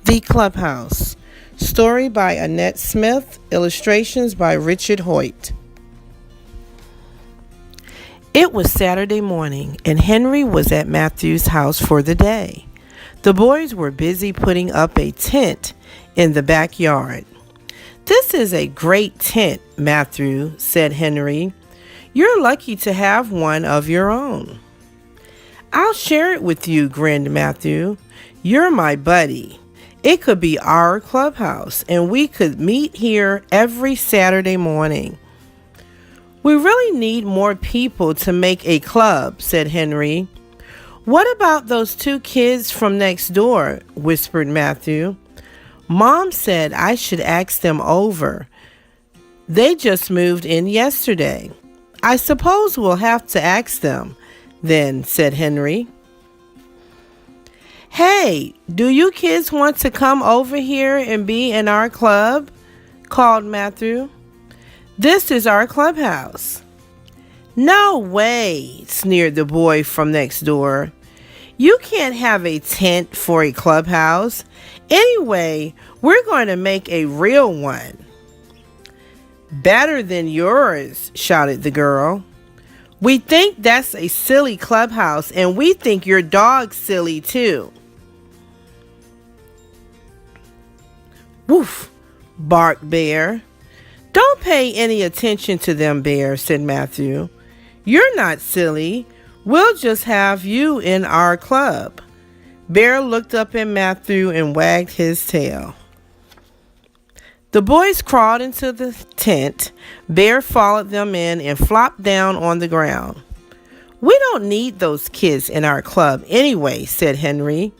The Clubhouse. Story by Annette Smith. Illustrations by Richard Hoyt. It was Saturday morning, and Henry was at Matthew's house for the day. The boys were busy putting up a tent in the backyard. "This is a great tent, Matthew," said Henry. "You're lucky to have one of your own." "I'll share it with you," grinned Matthew. "You're my buddy. It could be our clubhouse, and we could meet here every Saturday morning." "We really need more people to make a club," said Henry. "What about those two kids from next door?" whispered Matthew. "Mom said I should ask them over. They just moved in yesterday. I suppose we'll have to ask them then," said Henry. "Hey, do you kids want to come over here and be in our club?" called Matthew. "This is our clubhouse." "No way," sneered the boy from next door. "You can't have a tent for a clubhouse. Anyway, we're going to make a real one." "Better than yours," shouted the girl. "We think that's a silly clubhouse, and we think your dog's silly too." "Woof," barked Bear. "Don't pay any attention to them, Bear," said Matthew. "You're not silly. We'll just have you in our club." Bear looked up at Matthew and wagged his tail. The boys crawled into the tent. Bear followed them in and flopped down on the ground. "We don't need those kids in our club anyway," said Henry.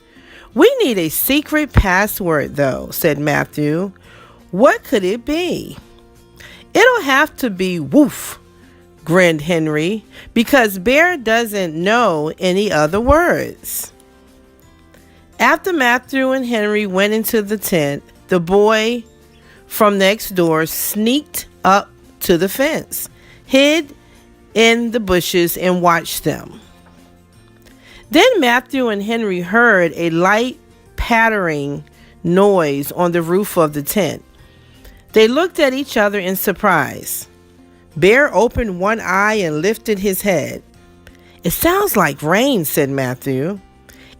"We need a secret password, though," said Matthew. "What could it be?" "It'll have to be woof," grinned Henry, "because Bear doesn't know any other words." After Matthew and Henry went into the tent, the boy from next door sneaked up to the fence, hid in the bushes, and watched them. Then Matthew and Henry heard a light pattering noise on the roof of the tent. They looked at each other in surprise. Bear opened one eye and lifted his head. "It sounds like rain," said Matthew.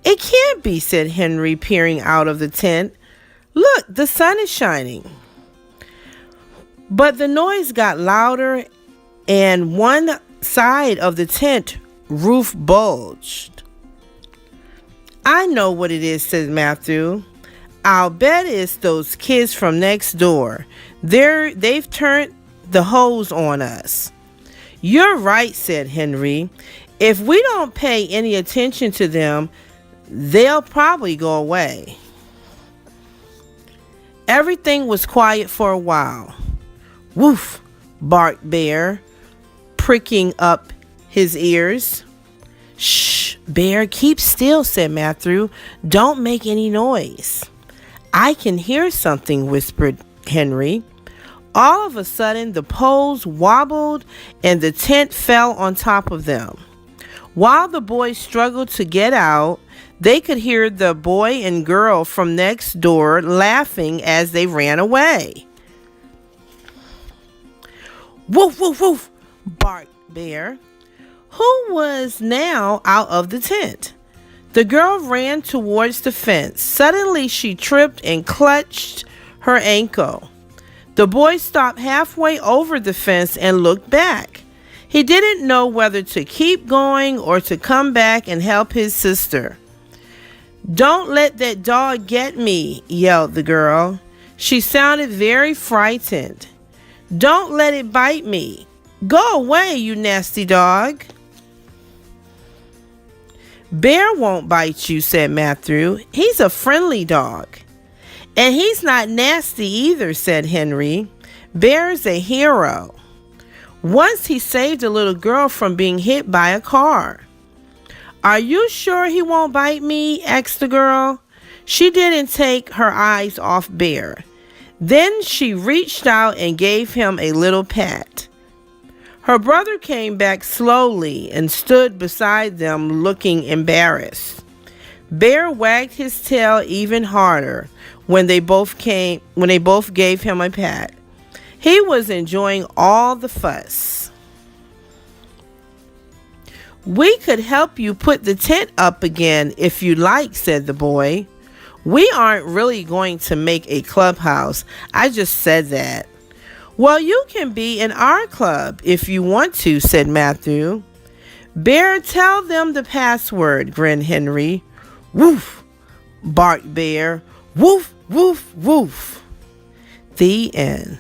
"It can't be," said Henry, peering out of the tent. "Look, the sun is shining." But the noise got louder, and one side of the tent roof bulged. "I know what it is," said Matthew. "I'll bet it's those kids from next door. They've turned the hose on us." "You're right," said Henry. "If we don't pay any attention to them, they'll probably go away." Everything was quiet for a while. "Woof," barked Bear, pricking up his ears. "Shh, Bear, keep still," said Matthew. "Don't make any noise." "I can hear something," whispered Henry. All of a sudden, the poles wobbled and the tent fell on top of them. While the boys struggled to get out, they could hear the boy and girl from next door laughing as they ran away. "Woof, woof, woof," barked Bear, who was now out of the tent. The girl ran towards the fence. Suddenly, she tripped and clutched her ankle. The boy stopped halfway over the fence and looked back. He didn't know whether to keep going or to come back and help his sister. "Don't let that dog get me," yelled the girl. She sounded very frightened. "Don't let it bite me. Go away, you nasty dog." "Bear won't bite you," said Matthew. "He's a friendly dog." "And he's not nasty either," said Henry. "Bear's a hero. Once he saved a little girl from being hit by a car." "Are you sure he won't bite me?" asked the girl. She didn't take her eyes off Bear. Then she reached out and gave him a little pat. Her brother came back slowly and stood beside them looking embarrassed. Bear wagged his tail even harder, when they both gave him a pat. He was enjoying all the fuss. "We could help you put the tent up again if you like," said the boy. "We aren't really going to make a clubhouse. I just said that." "Well, you can be in our club if you want to," said Matthew. "Bear, tell them the password," grinned Henry. "Woof," barked Bear. "Woof, woof, woof." The end.